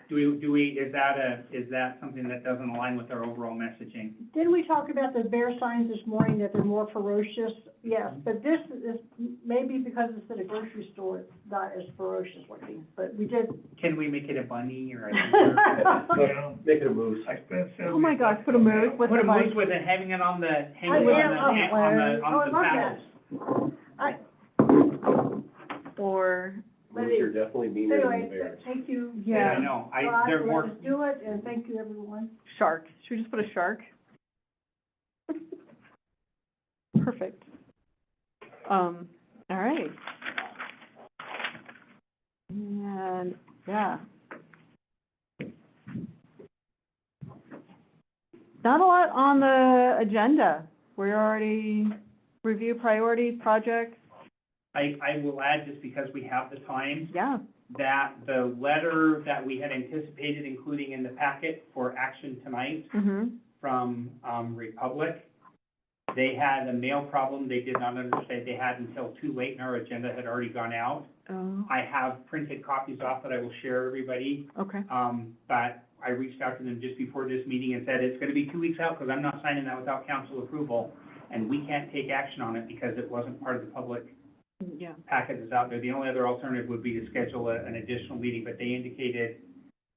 Speaker 5: Do we, is that something that doesn't align with our overall messaging?
Speaker 2: Didn't we talk about the bear signs this morning, that they're more ferocious? Yes, but this is, maybe because it's at a grocery store, it's not as ferocious looking, but we did.
Speaker 5: Can we make it a bunny or a?
Speaker 4: Yeah.
Speaker 3: Make it a moose.
Speaker 4: I spent
Speaker 1: Oh my gosh, put a moose with
Speaker 5: Put a
Speaker 1: the
Speaker 5: moose
Speaker 1: like,
Speaker 5: with it, hanging it on the,
Speaker 2: I love
Speaker 5: on
Speaker 2: that.
Speaker 5: the paddles.
Speaker 1: or,
Speaker 3: Moose are definitely meaner than the
Speaker 2: Anyway,
Speaker 3: bears.
Speaker 2: thank you.
Speaker 5: Yeah,
Speaker 1: yeah,
Speaker 5: I know,
Speaker 2: Rod,
Speaker 5: they're
Speaker 2: for
Speaker 5: more,
Speaker 2: letting us do it, and thank you, everyone.
Speaker 1: shark. Should we just put a shark? Perfect. All right. And, yeah. Not a lot on the agenda. We're already review priorities, projects,
Speaker 5: I will add, just because we have the time,
Speaker 1: yeah.
Speaker 5: that the letter that we had anticipated including in the packet for action tonight from, Republic, they had a mail problem. They did not understand they had until too late and our agenda had already gone out.
Speaker 1: Oh,
Speaker 5: I have printed copies off that I will share everybody.
Speaker 1: okay.
Speaker 5: But I reached out to them just before this meeting and said, it's gonna be 2 weeks out, because I'm not signing that without council approval, and we can't take action on it because it wasn't part of the public
Speaker 1: Yeah.
Speaker 5: packet that's out there. The only other alternative would be to schedule an additional meeting, but they indicated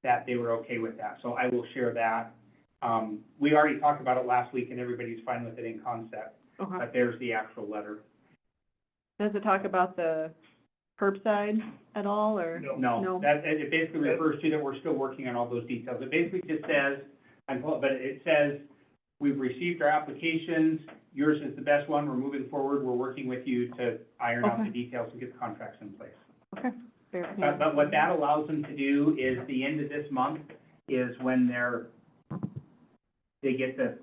Speaker 5: that they were okay with that, so I will share that. We already talked about it last week, and everybody's fine with it in concept,
Speaker 1: Okay.
Speaker 5: but there's the actual letter.
Speaker 1: Does it talk about the curbside at all, or?
Speaker 4: No.
Speaker 5: No,
Speaker 1: No.
Speaker 5: that, it basically refers to that we're still working on all those details. It basically just says, but it says, we've received our applications, yours is the best one, we're moving forward, we're working with you to iron out the
Speaker 1: Okay.
Speaker 5: details and get the contracts in place.
Speaker 1: Okay. Fair.
Speaker 5: But what that allows them to do is the end of this month is when they get the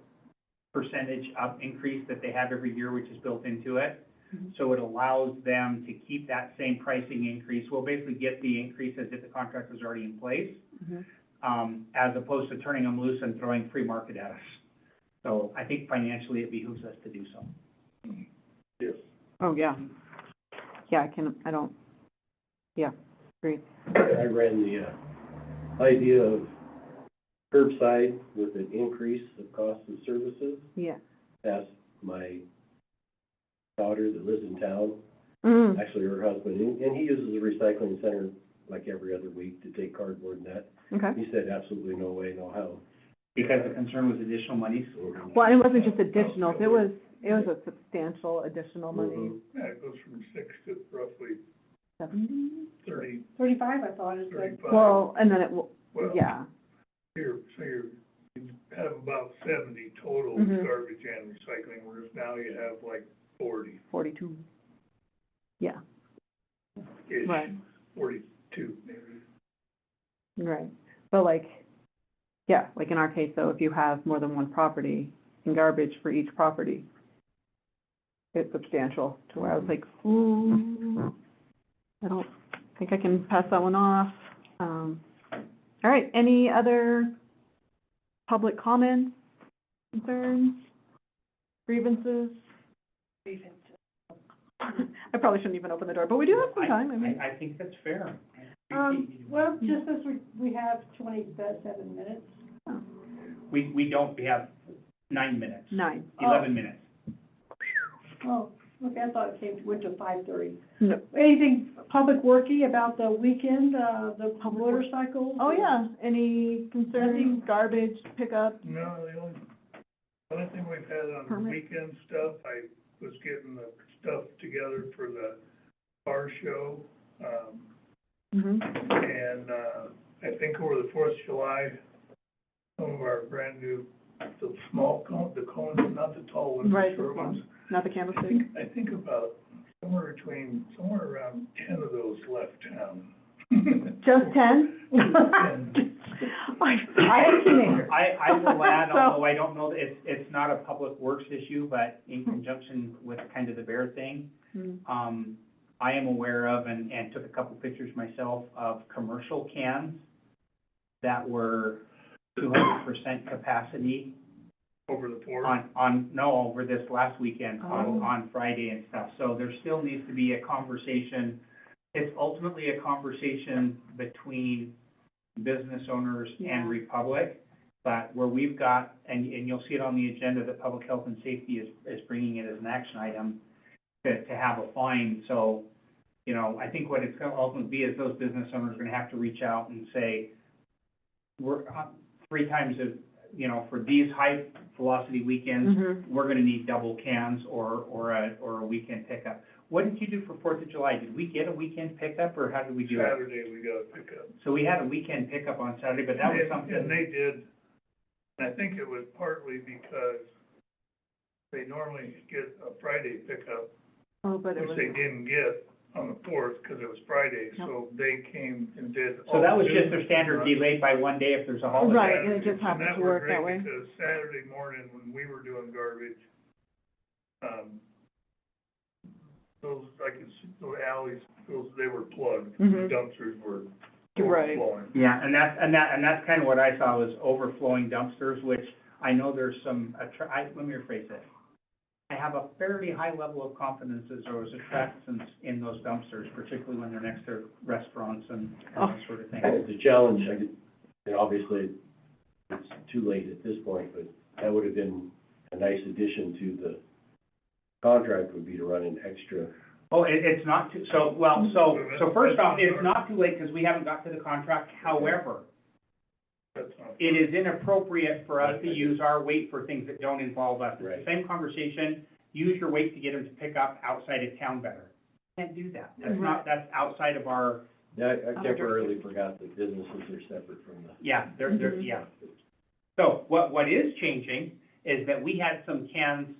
Speaker 5: percentage of increase that they have every year, which is built into it.
Speaker 1: Mhm.
Speaker 5: So it allows them to keep that same pricing increase. We'll basically get the increase as if the contract was already in place, as opposed to turning them loose and throwing free market at us. So I think financially it behooves us to do so.
Speaker 3: Yes.
Speaker 1: Oh, yeah. Yeah, agree.
Speaker 3: I ran the, idea of curbside with an increase of cost of services.
Speaker 1: Yeah.
Speaker 3: Asked my daughter that lives in town,
Speaker 1: Mm.
Speaker 3: actually her husband, and he uses a recycling center like every other week to take cardboard and that.
Speaker 1: Okay.
Speaker 3: He said absolutely no way, no how.
Speaker 5: Because the concern was additional monies.
Speaker 1: Well, and it wasn't just additional, it was a substantial additional money.
Speaker 3: Mhm.
Speaker 4: Yeah, it goes from 6 to roughly
Speaker 1: 70?
Speaker 4: 30,
Speaker 2: 35, I thought it said.
Speaker 4: 35.
Speaker 1: Well, and then
Speaker 4: Well,
Speaker 1: yeah.
Speaker 4: you have about 70 total
Speaker 1: Mhm.
Speaker 4: garbage and recycling, whereas now you have like 40-ish,
Speaker 1: 42. Yeah, right,
Speaker 4: 42 maybe.
Speaker 1: right. But like, yeah, like in our case though, if you have more than one property and garbage for each property, it's substantial to where I was like, ooh, I don't think I can pass that one off. All right, any other public comments, concerns, grievances? I probably shouldn't even open the door, but we do have some time, I mean.
Speaker 5: I think that's fair.
Speaker 2: Well, just as we have 27 minutes.
Speaker 5: We don't, we have 9 minutes.
Speaker 1: 9.
Speaker 5: 11 minutes.
Speaker 2: Oh, okay, I thought it went to 5:30.
Speaker 1: No.
Speaker 2: Anything public worky about the weekend, the motorcycles?
Speaker 1: Oh, yeah, any concerns, garbage pickup?
Speaker 4: No, the only thing we've had on the
Speaker 1: Permit.
Speaker 4: weekend stuff, I was getting the stuff together for the car show.
Speaker 1: Mm-hmm.
Speaker 4: And, I think over the 4th of July, some of our brand new, the small cones, the cones, not the tall ones,
Speaker 1: Right,
Speaker 4: the
Speaker 1: the
Speaker 4: short
Speaker 1: small.
Speaker 4: ones.
Speaker 1: Not the
Speaker 4: I
Speaker 1: candlestick?
Speaker 4: think about somewhere around 10 of those left town.
Speaker 1: Just 10? I have teenagers.
Speaker 5: I will add,
Speaker 1: So-
Speaker 5: although I don't know, it's not a public works issue, but in conjunction with kind of the bear thing,
Speaker 1: Mm.
Speaker 5: I am aware of and took a couple pictures myself of commercial cans that were 200% capacity
Speaker 4: Over the 4th.
Speaker 5: over this last weekend,
Speaker 1: Oh.
Speaker 5: on Friday and stuff. So there still needs to be a conversation. It's ultimately a conversation between business owners
Speaker 1: Yeah.
Speaker 5: and Republic, but where we've got, and you'll see it on the agenda, that Public Health and Safety is bringing it as an action item to have a fine. So, you know, I think what it's gonna ultimately be is those business owners are gonna have to reach out and say, we're 3 times for these high velocity weekends,
Speaker 1: Mm-hmm.
Speaker 5: we're gonna need double cans or a weekend pickup. What did you do for 4th of July? Did we get a weekend pickup, or how did we do it?
Speaker 4: Saturday, we got a pickup.
Speaker 5: So we had a weekend pickup on Saturday, but that was
Speaker 4: And
Speaker 5: something,
Speaker 4: they did, and I think it was partly because they normally get a Friday pickup,
Speaker 1: Oh, but it
Speaker 4: which
Speaker 1: was,
Speaker 4: they didn't get on the 4th, because it was Friday, so they came and did.
Speaker 5: so that was
Speaker 4: all
Speaker 5: just their
Speaker 4: business
Speaker 5: standard
Speaker 4: runs.
Speaker 5: delayed by one day if there's a holiday.
Speaker 1: Right, and it just happened
Speaker 4: And
Speaker 1: to work that
Speaker 4: was
Speaker 1: way.
Speaker 4: great, because Saturday morning, when we were doing garbage, those, I could see, those alleys, they were plugged, the
Speaker 1: Mhm.
Speaker 4: dumpsters were
Speaker 1: Right.
Speaker 4: overflowing.
Speaker 5: Yeah, and that's kind of what I saw was overflowing dumpsters, which I know there's some, let me rephrase it. I have a fairly high level of confidence that there was attractants in those dumpsters, particularly when they're next to restaurants and that sort of thing.
Speaker 3: The challenge, and obviously, it's too late at this point, but that would have been a nice addition to the contract, would be to run an extra.
Speaker 5: Oh, it's not too, so first off, it's not too late because we haven't got to the contract. However,
Speaker 4: That's not.
Speaker 5: it is inappropriate for us to use our weight for things that don't involve us. It's
Speaker 3: Right.
Speaker 5: the same conversation, use your weight to get them to pick up outside of town better. Can't do that. That's outside of our,
Speaker 3: Yeah, I temporarily forgot that businesses are separate from the.
Speaker 5: yeah, yeah. So what is changing is that we had some cans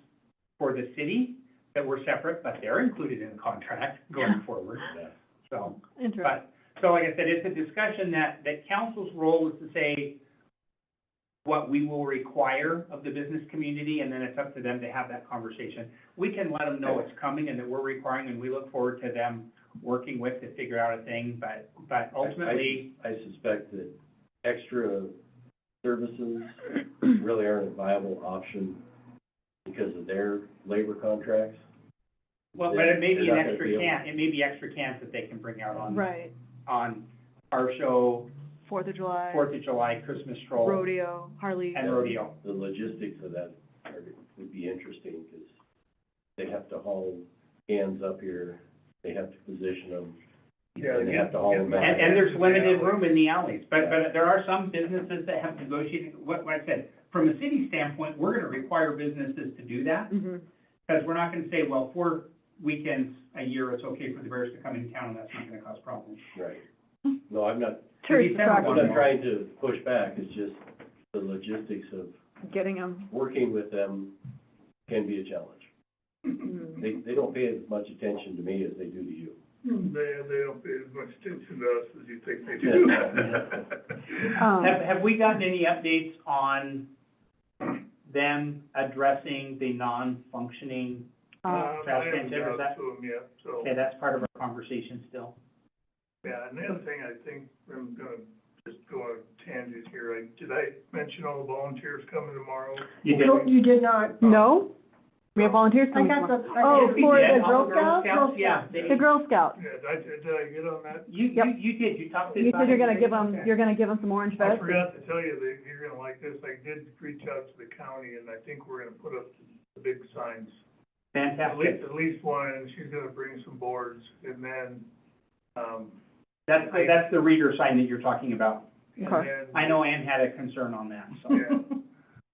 Speaker 5: for the city that were separate, but they're included in the contract going forward,
Speaker 3: Yeah.
Speaker 5: so.
Speaker 1: Interesting.
Speaker 5: But, so like I said, it's a discussion that council's role is to say what we will require of the business community, and then it's up to them to have that conversation. We can let them know it's coming and that we're requiring, and we look forward to them working with to figure out a thing, but ultimately,
Speaker 3: I suspect that extra services really aren't a viable option because of their labor contracts.
Speaker 5: well, but it may be
Speaker 3: They're
Speaker 5: an
Speaker 3: not gonna
Speaker 5: extra
Speaker 3: be able-
Speaker 5: can, it may be extra cans that they can bring out
Speaker 1: Right,
Speaker 5: on our show,
Speaker 1: 4th of July,
Speaker 5: Fourth of July, Christmas stroll,
Speaker 1: rodeo, Harley.
Speaker 5: and rodeo.
Speaker 3: The logistics of that would be interesting, because they have to haul cans up here, they have to position them,
Speaker 4: Yeah,
Speaker 3: and they have to haul them back.
Speaker 5: And there's limited room in the alleys, but there are some businesses that have negotiated, what I said, from a city standpoint, we're gonna require businesses to do that,
Speaker 1: Mm-hmm.
Speaker 5: because we're not gonna say, well, 4 weekends a year, it's okay for the bears to come in town, and that's not gonna cause problems.
Speaker 3: Right. No, I'm not
Speaker 1: Tourist
Speaker 5: December
Speaker 1: attraction,
Speaker 3: trying to push back, it's just the logistics of
Speaker 1: getting them.
Speaker 3: working with them can be a challenge.
Speaker 1: Mm.
Speaker 3: They don't pay as much attention to me as they do to you.
Speaker 4: They don't pay as much attention to us as you think they do.
Speaker 5: Have we gotten any updates on them addressing the non-functioning,
Speaker 4: I
Speaker 5: trash
Speaker 4: haven't
Speaker 5: cans, is that-
Speaker 4: talked to them yet, so,
Speaker 5: okay, that's part of our conversation still.
Speaker 4: yeah, and the other thing, I think, I'm gonna just go on a tangent here, did I mention all the volunteers coming tomorrow?
Speaker 5: You did.
Speaker 2: No, you did not.
Speaker 1: No? We have volunteers
Speaker 2: I
Speaker 1: coming
Speaker 2: got
Speaker 1: tomorrow.
Speaker 2: the.
Speaker 1: Oh,
Speaker 5: Yes, we
Speaker 1: for
Speaker 5: did.
Speaker 1: the
Speaker 5: All
Speaker 1: Girl Scouts?
Speaker 5: Yeah,
Speaker 1: The Girl Scouts.
Speaker 4: Yeah, did I get on that?
Speaker 5: You did, you talked to.
Speaker 1: You said you're gonna give them,
Speaker 5: Okay.
Speaker 1: you're gonna give them some orange
Speaker 4: I
Speaker 1: vests?
Speaker 4: forgot to tell you that you're gonna like this, I did reach out to the county, and I think we're gonna put up the big signs.
Speaker 5: Fantastic.
Speaker 4: At least one, and she's gonna bring some boards, and then,
Speaker 5: That's the reader sign that you're talking about.
Speaker 4: and
Speaker 1: Okay.
Speaker 4: then.
Speaker 5: I know Ann had a concern on that, so.
Speaker 4: Yeah.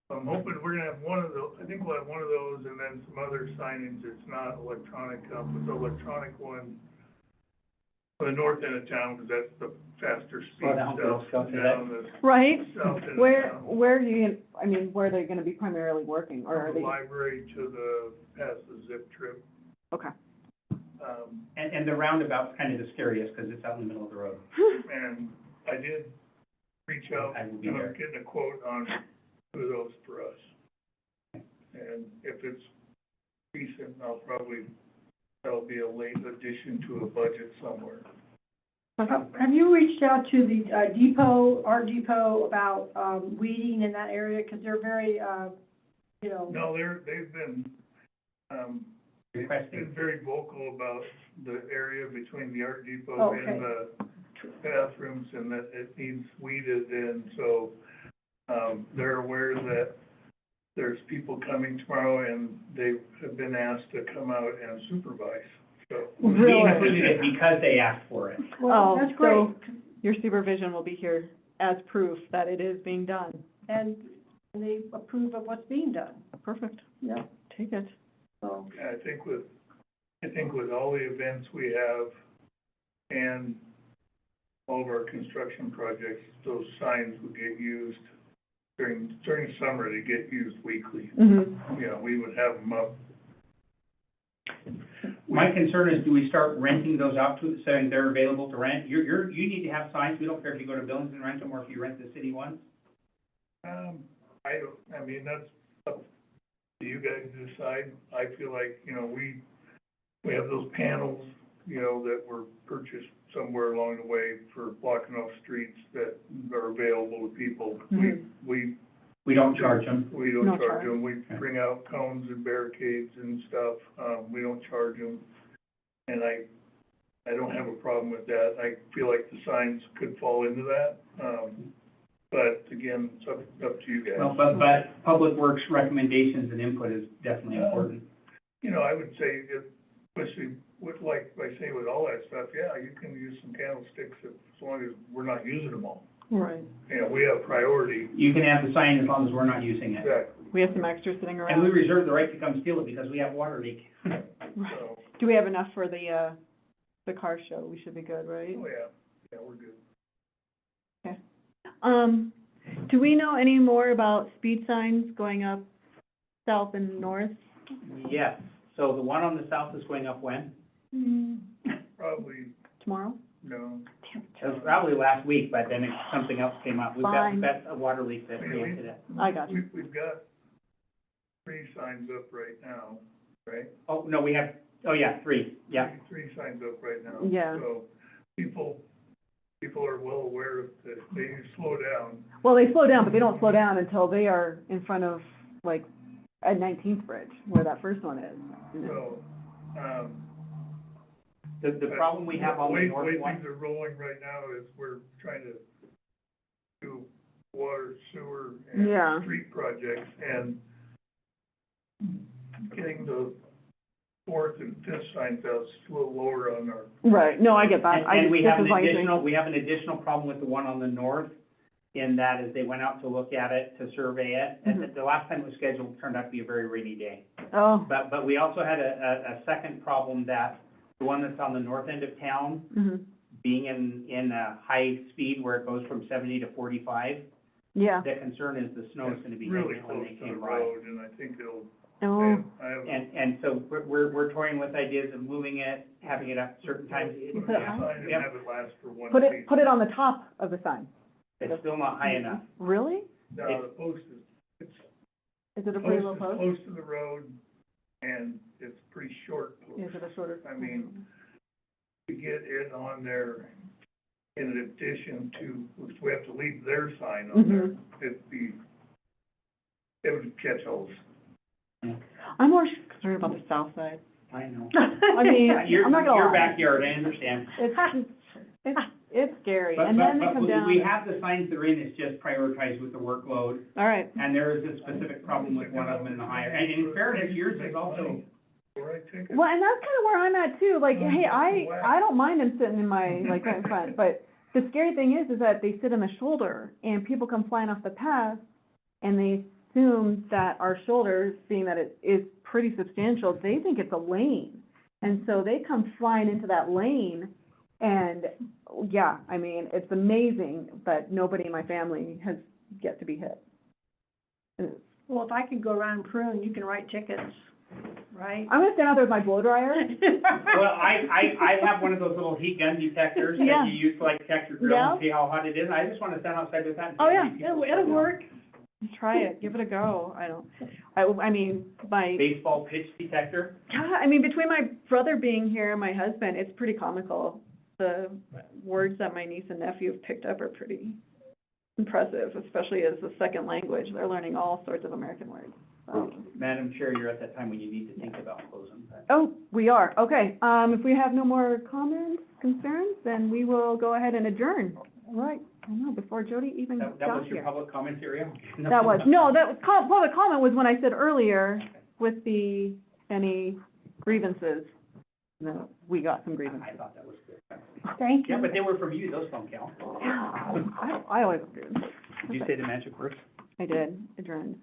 Speaker 4: I'm hoping we're gonna have one of those, I think we'll have one of those, and then some other signage that's not electronic, but the electronic one for the north end of town, because that's the faster speed
Speaker 5: Oh, down Girl
Speaker 4: stuff.
Speaker 5: Scouts, is
Speaker 4: Down the
Speaker 1: Right?
Speaker 4: south end of
Speaker 1: Where,
Speaker 4: town.
Speaker 1: where are you, I mean, where are they gonna be primarily working, or are
Speaker 4: From
Speaker 1: they?
Speaker 4: the library to the, past the zip trip.
Speaker 1: Okay.
Speaker 5: And the roundabout's kind of the scariest, because it's out in the middle of the road.
Speaker 4: And I did reach out,
Speaker 5: I will be
Speaker 4: and
Speaker 5: there.
Speaker 4: I'm getting a quote on two of those for us. And if it's decent, that'll be a late addition to a budget somewhere.
Speaker 2: Have you reached out to the depot, Art Depot, about weeding in that area? Because they're very, you know.
Speaker 4: No, they've been,
Speaker 5: Requesting.
Speaker 4: very vocal about the area between the Art Depot
Speaker 2: Okay.
Speaker 4: and the bathrooms, and that it needs weeded, and so, they're aware that there's people coming tomorrow, and they have been asked to come out and supervise, so.
Speaker 5: We included it because they asked for it.
Speaker 2: Well,
Speaker 1: Oh,
Speaker 2: that's great.
Speaker 1: so- Your supervision will be here as proof that it is being done.
Speaker 2: And they approve of what's being done.
Speaker 1: Perfect.
Speaker 2: Yeah,
Speaker 1: Take it.
Speaker 2: so.
Speaker 4: I think with all the events we have and all of our construction projects, those signs would get used during summer, they get used weekly.
Speaker 1: Mm-hmm.
Speaker 4: You know, we would have them up.
Speaker 5: My concern is, do we start renting those out to, saying they're available to rent? You need to have signs, we don't care if you go to Billings and rent them, or if you rent the city ones.
Speaker 4: I mean, that's up to you guys to decide. I feel like, you know, we have those panels, you know, that were purchased somewhere along the way for blocking off streets that are available to people.
Speaker 5: We don't charge them.
Speaker 4: We don't
Speaker 1: No
Speaker 4: charge
Speaker 1: charge.
Speaker 4: them. We bring out cones and barricades and stuff. We don't charge them. And I don't have a problem with that. I feel like the signs could fall into that. But again, it's up to you guys.
Speaker 5: Well, but Public Works recommendations and input is definitely important.
Speaker 4: You know, I would say, especially with, like I say, with all that stuff, yeah, you can use some candlesticks as long as we're not using them all.
Speaker 1: Right.
Speaker 4: You know, we have priority.
Speaker 5: You can have the sign as long as we're not using it.
Speaker 4: Exactly.
Speaker 1: We have some extra sitting
Speaker 5: And we
Speaker 1: around.
Speaker 5: reserve the right to come steal it because we have water leak.
Speaker 1: Right.
Speaker 4: So,
Speaker 1: Do we have enough for the car show? We should be good, right?
Speaker 4: oh, yeah, we're good.
Speaker 1: Do we know any more about speed signs going up south and north?
Speaker 5: Yes, so the one on the south is going up when?
Speaker 4: Probably,
Speaker 1: Tomorrow?
Speaker 4: no.
Speaker 5: It was probably last week, but then something else came up.
Speaker 1: Fine.
Speaker 5: We've got a water leak that preempted it.
Speaker 1: I got you.
Speaker 4: We've got 3 signs up right now, right?
Speaker 5: Oh, no, we have, oh, yeah, 3, yeah.
Speaker 4: 3 signs up right now.
Speaker 1: Yeah.
Speaker 4: So people are well aware of that. They need to slow down.
Speaker 1: Well, they slow down, but they don't slow down until they are in front of, like, at 19th Bridge, where that first one is. you know.
Speaker 4: So,
Speaker 5: The problem we have on the north
Speaker 4: way
Speaker 5: one,
Speaker 4: things are rolling right now is we're trying to do water, sewer,
Speaker 1: Yeah.
Speaker 4: and street projects, and getting the 4th and 5th signs out is a little lower on our,
Speaker 1: Right, no, I get that.
Speaker 5: and we
Speaker 1: this
Speaker 5: have
Speaker 1: is
Speaker 5: an
Speaker 1: why you're doing-
Speaker 5: additional, we have an additional problem with the one on the north, in that is they went out to look at it, to survey it, and the last time it was scheduled turned out to be a very rainy day.
Speaker 1: Oh,
Speaker 5: But we also had a second problem, that the one that's on the north end of town,
Speaker 1: mhm,
Speaker 5: being in a high speed where it goes from 70 to 45,
Speaker 1: yeah.
Speaker 5: the concern is the snow's gonna be
Speaker 4: it's really
Speaker 5: hitting it when
Speaker 4: close
Speaker 5: they
Speaker 4: to the
Speaker 5: came by.
Speaker 4: road, and I think it'll,
Speaker 1: Oh,
Speaker 4: I have
Speaker 5: And so we're toying with ideas of moving it, having it at certain times.
Speaker 4: put
Speaker 1: put
Speaker 4: a
Speaker 1: it high?
Speaker 4: sign and
Speaker 5: Yep.
Speaker 4: have it last for one
Speaker 1: put
Speaker 4: season.
Speaker 1: it on the top of the sign.
Speaker 5: It's still not high enough.
Speaker 1: Really?
Speaker 4: Now, the post it's
Speaker 1: Is it a pretty low
Speaker 4: is
Speaker 1: post?
Speaker 4: close to the road, and it's pretty short post.
Speaker 1: Is it a shorter?
Speaker 4: I mean, to get it on there, in addition to, we have to leave their sign on there, it would catch all.
Speaker 1: I'm more concerned about the south side.
Speaker 5: I know.
Speaker 1: I mean, I'm not gonna
Speaker 5: Your
Speaker 1: lie.
Speaker 5: backyard, I understand.
Speaker 1: It's scary,
Speaker 5: But,
Speaker 1: and then they come
Speaker 5: we
Speaker 1: down.
Speaker 5: have the signs that are in, it's just prioritized with the workload,
Speaker 1: All right,
Speaker 5: and there is a specific problem with one of them in the higher, and in fairness, yours is also,
Speaker 4: Right, take it.
Speaker 1: well, and that's kind of where I'm at too, like, hey, I don't mind them sitting in my, like, right in front, but the scary thing is that they sit on the shoulder, and people come flying off the path, and they assume that our shoulder, being that it is pretty substantial, they think it's a lane, and so they come flying into that lane, and, yeah, I mean, it's amazing, but nobody in my family has yet to be hit.
Speaker 2: Well, if I could go around Prune, you can write tickets, right?
Speaker 1: I'm gonna stand out there with my blow dryer.
Speaker 5: well, I have one of those little heat gun detectors
Speaker 1: Yeah.
Speaker 5: that you use to like detect your grill and
Speaker 1: Yeah.
Speaker 5: see how hot it is, I just wanna stand outside with that and see
Speaker 1: Oh,
Speaker 5: how
Speaker 1: yeah.
Speaker 5: many people
Speaker 2: It'll
Speaker 5: show up.
Speaker 2: work.
Speaker 1: Try it, give it a go. I mean,
Speaker 5: Baseball pitch detector.
Speaker 1: God, I mean, between my brother being here and my husband, it's pretty comical. The words that my niece and nephew have picked up are pretty impressive, especially as a second language. They're learning all sorts of American words. So.
Speaker 5: Madam Chair, you're at that time when you need to think about closing, but.
Speaker 1: Oh, we are, okay. If we have no more comments, concerns, then we will go ahead and adjourn. All right, I know, before Jody even
Speaker 5: That
Speaker 1: got
Speaker 5: was your
Speaker 1: here.
Speaker 5: public comment area?
Speaker 1: That was, no, that was, public comment was when I said earlier with any grievances. No, we got some grievances.
Speaker 5: I thought that was good.
Speaker 2: Thank
Speaker 5: Yeah,
Speaker 2: you.
Speaker 5: but they were from you, those don't count.
Speaker 1: I always do.
Speaker 5: Did you say the magic words?
Speaker 1: I did, adjourned.